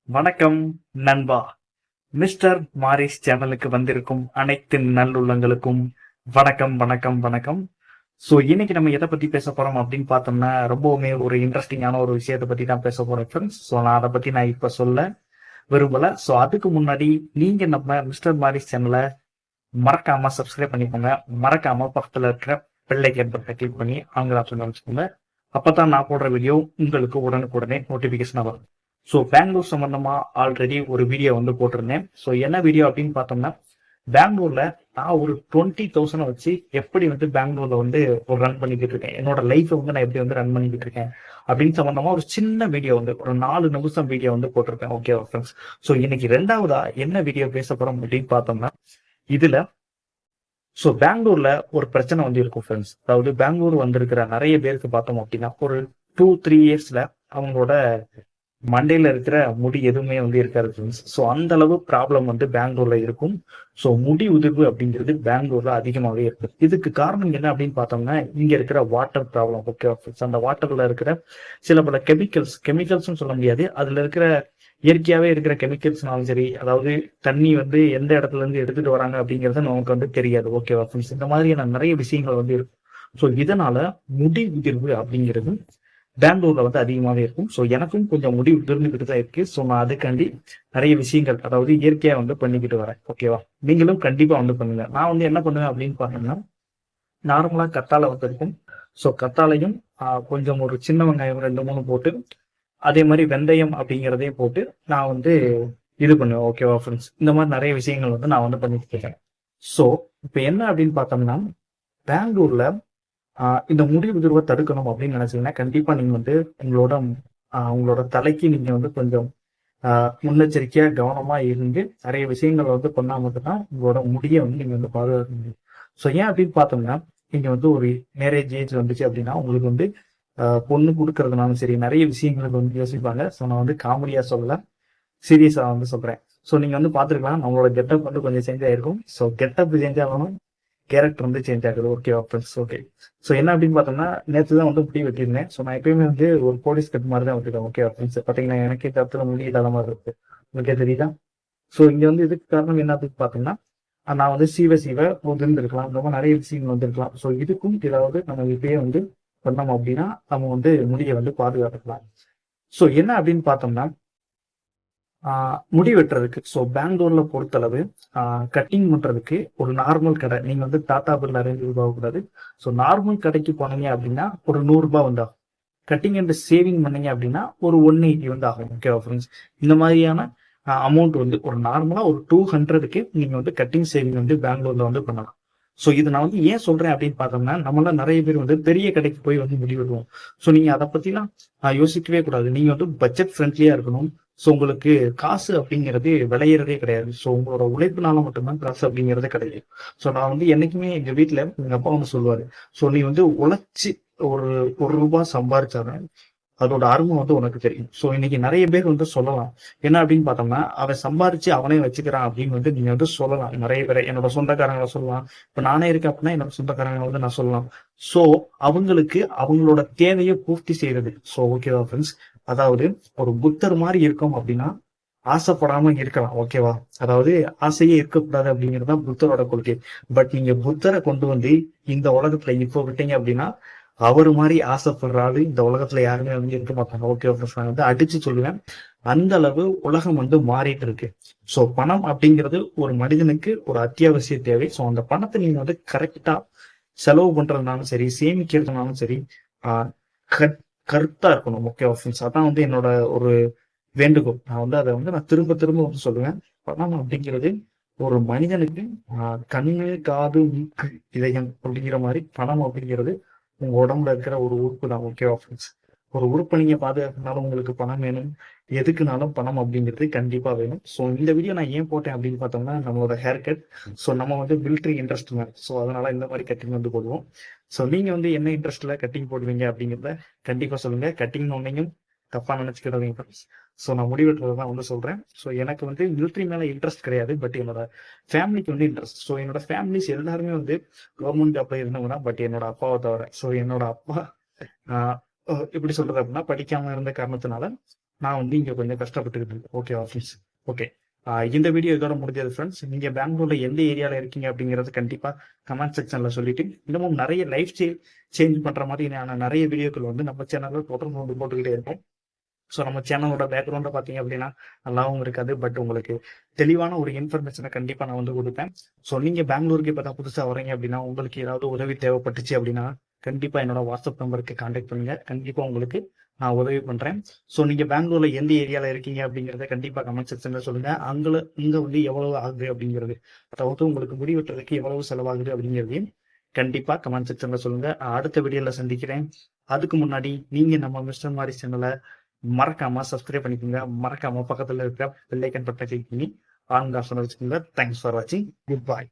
வணக்கம் நண்பா. Mister Maurice சேனலுக்கு வந்திருக்கும் அனைத்து நல்லுள்ளங்களுக்கும் வணக்கம் வணக்கம் வணக்கம். ஸோ இன்னைக்கு நம்ம எதை பத்தி பேச போறோம் அப்படின்னு பார்த்தோம்னா ரொம்பவுமே ஒரு இன்ட்ரெஸ்டிங்கான ஒரு விஷயத்தை பத்தி தான் பேச போறோம் ஃப்ரெண்ட்ஸ். ஸோ நான் அதை பத்தி நான் இப்ப சொல்ல விரும்பல. ஸோ அதுக்கு முன்னாடி நீங்க நம்ம மிஸ்டர் மாரிஸ் சேனலை மறக்காம சப்ஸ்கிரைப் பண்ணிக்கோங்க. மறக்காம பக்கத்துல இருக்கிற பெல் ஐக்கான் பட்டனை கிளிக் பண்ணி ஆங்கில ஆப்ஷன் அமைச்சுக்கோங்க. அப்பதான் நான் போடுற வீடியோ உங்களுக்கு உடனுக்குடனே நோட்டிபிகேஷன் வரும். ஸோ பெங்களூர் சம்பந்தமா ஆல்ரெடி ஒரு வீடியோ வந்து போட்டிருந்தேன். ஸோ என்ன வீடியோ அப்படின்னு பார்த்தோம்னா, பெங்களூர்ல நான் ஒரு 20,000 வச்சு எப்படி வந்து பெங்களூர்ல வந்து ஒரு ரன் பண்ணிக்கிட்டு இருக்கேன், என்னோட லைஃப்பை வந்து நான் எப்படி வந்து ரன் பண்ணிக்கிட்டு இருக்கேன் அப்படின்னு சம்பந்தமா ஒரு சின்ன வீடியோ வந்து ஒரு 4 நிமிஷம் வீடியோ வந்து போட்டிருக்கேன். Okay friends. ஸோ இன்னைக்கு ரெண்டாவதா என்ன வீடியோ பேச போறோம் அப்படின்னு பார்த்தோம்னா, இதுல ஸோ பெங்களூர்ல ஒரு பிரச்சனை வந்து இருக்கும் ஃப்ரெண்ட்ஸ். அதாவது பெங்களூர் வந்திருக்கிற நிறைய பேருக்கு பார்த்தோம் அப்படின்னா ஒரு 2-3 இயர்ஸ்ல அவங்களோட மண்டையில இருக்கிற முடி எதுவுமே வந்து இருக்காது ஃப்ரெண்ட்ஸ். ஸோ அந்த அளவு ப்ராப்ளம் வந்து பெங்களூர்ல இருக்கும். ஸோ முடி உதிர்வு அப்படிங்கிறது பெங்களூர்ல அதிகமாகவே இருக்கு. இதுக்கு காரணம் என்ன அப்படின்னு பார்த்தோம்னா, இங்க இருக்கிற வாட்டர் ப்ராப்ளம். Okay friends. அந்த வாட்டர்ல இருக்கிற சில பல கெமிக்கல்ஸ்னு சொல்ல முடியாது, அதுல இருக்கிற இயற்கையாவே இருக்கிற கெமிக்கல்ஸ்னாலும் சரி, அதாவது தண்ணி வந்து எந்த இடத்துல இருந்து எடுத்துட்டு வராங்க அப்படிங்கறது நமக்கு வந்து தெரியாது. ஓகேவா ஃப்ரெண்ட்ஸ். இந்த மாதிரியான நிறைய விஷயங்கள் வந்து இருக்கும். ஸோ இதனால முடி உதிர்வு அப்படிங்கிறது பெங்களூர்ல வந்து அதிகமாவே இருக்கும். ஸோ எனக்கும் கொஞ்சம் முடி உதிர்ந்துகிட்டு தான் இருக்கு. ஸோ நான் அதுக்காண்டி நிறைய விஷயங்கள், அதாவது இயற்கையா வந்து பண்ணிக்கிட்டு வரேன். ஓகேவா. நீங்களும் கண்டிப்பா வந்து பண்ணுங்க. நான் வந்து என்ன பண்ணுவேன் அப்படின்னு பாத்தீங்கன்னா, நார்மலா கத்தாழை வந்து இருக்கும். ஸோ கத்தாழையும் கொஞ்சம் ஒரு சின்ன வெங்காயம் 2-3 போட்டு, அதே மாதிரி வெந்தயம் அப்படிங்கிறதையும் போட்டு நான் வந்து இது பண்ணுவேன். ஓகேவா ஃப்ரெண்ட்ஸ். இந்த மாதிரி நிறைய விஷயங்கள் வந்து நான் வந்து பண்ணிட்டு இருக்கேன். ஸோ இப்ப என்ன அப்படின்னு பார்த்தோம்னா, பெங்களூர்ல இந்த முடி உதிர்வை தடுக்கணும் அப்படின்னு நினைச்சீங்கன்னா, கண்டிப்பா நீங்க வந்து உங்களோட தலைக்கு நீங்க வந்து கொஞ்சம் முன்னெச்சரிக்கையா கவனமா இருந்து நிறைய விஷயங்கள் வந்து பண்ணா மட்டும்தான் உங்களோட முடியை வந்து நீங்க வந்து பாதுகாக்க முடியும். ஸோ ஏன் அப்படின்னு பார்த்தோம்னா, நீங்க வந்து ஒரு மேரேஜ் ஏஜ் வந்துச்சு அப்படின்னா உங்களுக்கு வந்து பொண்ணு கொடுக்கறதுனாலும் சரி நிறைய விஷயங்களுக்கு வந்து யோசிப்பாங்க. ஸோ நான் வந்து காமெடியா சொல்லல, சீரியஸா வந்து சொல்றேன். ஸோ நீங்க வந்து பாத்துருக்கலாம், நம்மளோட கெட்டப் வந்து கொஞ்சம் சேஞ்ச் ஆயிருக்கும். ஸோ கெட்டப் சேஞ்ச் ஆகணும், கேரக்டர் வந்து சேஞ்ச் ஆகுது. Okay friends. ஓகே. ஸோ என்ன அப்படின்னு பார்த்தோம்னா, நேற்று தான் வந்து முடி வெட்டியிருந்தேன். ஸோ நான் எப்பயுமே வந்து ஒரு போலீஸ் கட் மாதிரி தான் வெட்டிருக்கேன். Okay friends. பார்த்தீங்கன்னா எனக்கு இந்த இடத்துல முடி இல்லாத மாதிரி இருக்கு. உங்களுக்கே தெரியுதா? ஸோ இங்க வந்து இதுக்கு காரணம் என்ன அப்படின்னு பார்த்தோம்னா, நான் வந்து சீவ இருந்திருக்கலாம், இந்த மாதிரி நிறைய விஷயங்கள் வந்திருக்கலாம். ஸோ இதுக்கும் ஏதாவது நம்ம இப்பயே வந்து பண்ணோம் அப்படின்னா நம்ம வந்து முடியை வந்து பாதுகாத்துக்கலாம். ஸோ என்ன அப்படின்னு பார்த்தோம்னா, முடி வெட்டுறதுக்கு ஸோ பெங்களூர்ல பொறுத்தளவு கட்டிங் பண்றதுக்கு ஒரு நார்மல் கடை, நீங்க வந்து டாடா பிர்லா ரேஞ்சு போகக்கூடாது. ஸோ நார்மல் கடைக்கு போனீங்க அப்படின்னா ஒரு 100 ரூபாய் வந்து ஆகும். கட்டிங் அண்ட் சேவிங் பண்ணீங்க அப்படின்னா ஒரு 180 வந்து ஆகும். ஓகேவா ஃப்ரெண்ட்ஸ். இந்த மாதிரியான அமௌண்ட் வந்து ஒரு நார்மலா ஒரு 200க்கு நீங்க வந்து கட்டிங் சேவிங் வந்து பெங்களூர்ல வந்து பண்ணலாம். ஸோ இது நான் வந்து ஏன் சொல்றேன் அப்படின்னு பார்த்தோம்னா, நம்மள நிறைய பேர் வந்து பெரிய கடைக்கு போய் வந்து முடி வெட்டுவோம். ஸோ நீங்க அதை பத்திலாம் யோசிக்கவே கூடாது. நீங்க வந்து பட்ஜெட் ஃப்ரெண்ட்லியா இருக்கணும். ஸோ உங்களுக்கு காசு அப்படிங்கிறது விளையிறதே கிடையாது. ஸோ உங்களோட உழைப்புனால மட்டும்தான் காசு அப்படிங்கிறதே கிடையாது. ஸோ நான் வந்து என்னைக்குமே எங்க வீட்டுல எங்க அப்பா வந்து சொல்லுவாரு, ஸோ நீ வந்து உழைச்சி ஒரு 1 ரூபாய் சம்பாரிச்சாதான் அதோட அருமை வந்து உனக்கு தெரியும். ஸோ இன்னைக்கு நிறைய பேர் வந்து சொல்லலாம், என்ன அப்படின்னு பார்த்தோம்னா, அவன் சம்பாரிச்சு அவனே வச்சுக்கிறான் அப்படின்னு வந்து நீங்க வந்து சொல்லலாம். நிறைய பேரை என்னோட சொந்தக்காரங்களை சொல்லலாம். இப்ப நானே இருக்கேன் அப்படின்னா என்னோட சொந்தக்காரங்களை வந்து நான் சொல்லலாம். ஸோ அவங்களுக்கு அவங்களோட தேவையை பூர்த்தி செய்யறது. ஸோ ஓகேவா ஃப்ரெண்ட்ஸ். அதாவது ஒரு புத்தர் மாதிரி இருக்கும் அப்படின்னா ஆசைப்படாம இருக்கலாம். ஓகேவா. அதாவது ஆசையே இருக்கக்கூடாது அப்படிங்கிறது தான் புத்தரோட கொள்கை. பட் நீங்க புத்தரை கொண்டு வந்து இந்த உலகத்துல இப்போ விட்டீங்க அப்படின்னா, அவரு மாதிரி ஆசைப்படுற ஆளு இந்த உலகத்துல யாருமே வந்து இருக்க மாட்டாங்க. ஓகே நான் வந்து அடிச்சு சொல்லுவேன். அந்த அளவு உலகம் வந்து மாறிட்டு இருக்கு. சோ பணம் அப்படிங்கிறது ஒரு மனிதனுக்கு ஒரு அத்தியாவசிய தேவை. சோ அந்த பணத்தை நீங்க வந்து கரெக்டா செலவு பண்றதுனாலும் சரி, சேமிக்கிறதுனாலும் சரி, ஆஹ் கருத்தா இருக்கணும். Okay friends. அதான் வந்து என்னோட ஒரு வேண்டுகோள். நான் வந்து அதை வந்து நான் திரும்ப திரும்ப வந்து சொல்லுவேன். பணம் அப்படிங்கிறது ஒரு மனிதனுக்கு கண்ணு, காது, மூக்கு, இதயம் அப்படிங்கிற மாதிரி பணம் அப்படிங்கிறது உங்க உடம்புல இருக்கிற ஒரு உறுப்பு தான். ஓகேவா ஃப்ரெண்ட்ஸ். ஒரு உறுப்பை நீங்க பாதுகாக்கனாலும் உங்களுக்கு பணம் வேணும். எதுக்குனாலும் பணம் அப்படிங்கிறது கண்டிப்பா வேணும். ஸோ இந்த வீடியோ நான் ஏன் போட்டேன் அப்படின்னு பார்த்தோம்னா, நம்மளோட ஹேர் கட். ஸோ நம்ம வந்து மிலிட்ரி இன்ட்ரெஸ்ட் மேன். ஸோ அதனால இந்த மாதிரி கட்டிங் வந்து போடுவோம். ஸோ நீங்க வந்து என்ன இன்ட்ரெஸ்ட்ல கட்டிங் போடுவீங்க அப்படிங்கிறத கண்டிப்பா சொல்லுங்க. கட்டிங் ஒன்னையும் தப்பா நினைச்சுக்கிடாதீங்க ஃப்ரெண்ட்ஸ். ஸோ நான் முடிவெட்டுறதுதான் வந்து சொல்றேன். ஸோ எனக்கு வந்து மிலிட்ரி மேல இன்ட்ரெஸ்ட் கிடையாது. பட் என்னோட ஃபேமிலிக்கு வந்து இன்ட்ரெஸ்ட். ஸோ என்னோட ஃபேமிலிஸ் எல்லாருமே வந்து கவர்மெண்ட் ஜாப்ல இருந்தவங்க தான். பட் என்னோட அப்பாவை தவிர. ஸோ என்னோட அப்பா எப்படி சொல்றது அப்படின்னா, படிக்காம இருந்த காரணத்தினால நான் வந்து இங்க கொஞ்சம் கஷ்டப்பட்டுக்கிட்டு இருக்கேன். Okay office. ஓகே. இந்த வீடியோ இதோட முடிஞ்சது ஃப்ரெண்ட்ஸ். நீங்க பெங்களூர்ல எந்த ஏரியால இருக்கீங்க அப்படிங்கறது கண்டிப்பா கமெண்ட் செக்ஷன்ல சொல்லிட்டு, இன்னமும் நிறைய லைஃப் சேஞ்ச் பண்ற மாதிரியான நிறைய வீடியோக்கள் வந்து நம்ம சேனல்ல தொடர்ந்து வந்து போட்டுக்கிட்டே இருக்கும். ஸோ நம்ம சேனலோட பேக்ரவுண்டை பார்த்தீங்க அப்படின்னா நல்லாவும் இருக்காது. பட் உங்களுக்கு தெளிவான ஒரு இன்ஃபர்மேஷனை கண்டிப்பாக நான் வந்து கொடுப்பேன். ஸோ நீங்கள் பெங்களூருக்கு இப்போ தான் புதுசாக வரீங்க அப்படின்னா, உங்களுக்கு ஏதாவது உதவி தேவைப்பட்டுச்சு அப்படின்னா கண்டிப்பாக என்னோட வாட்ஸ்அப் நம்பருக்கு கான்டாக்ட் பண்ணுங்க. கண்டிப்பாக உங்களுக்கு நான் உதவி பண்ணுறேன். ஸோ நீங்கள் பெங்களூர்ல எந்த ஏரியாவில் இருக்கீங்க அப்படிங்கிறத கண்டிப்பாக கமெண்ட் செக்ஷனில் சொல்லுங்க. இங்கே வந்து எவ்வளவு ஆகுது அப்படிங்கிறது, அதாவது உங்களுக்கு முடி வெட்டுறதுக்கு எவ்வளவு செலவாகுது அப்படிங்கிறதையும் கண்டிப்பாக கமெண்ட் செக்ஷனில் சொல்லுங்க. அடுத்த வீடியோவில் சந்திக்கிறேன். அதுக்கு முன்னாடி நீங்கள் நம்ம மிஸ்டர் மாரி சேனலை மறக்காம சப்ஸ்கிரைப் பண்ணிக்கோங்க. மறக்காம பக்கத்துல இருக்க பெல் ஐக்கன் பட்டனை கிளிக் பண்ணி ஆன் ஆப்ஷன் வச்சுக்கோங்க. தேங்க்ஸ் ஃபார் வாட்சிங். Good bye.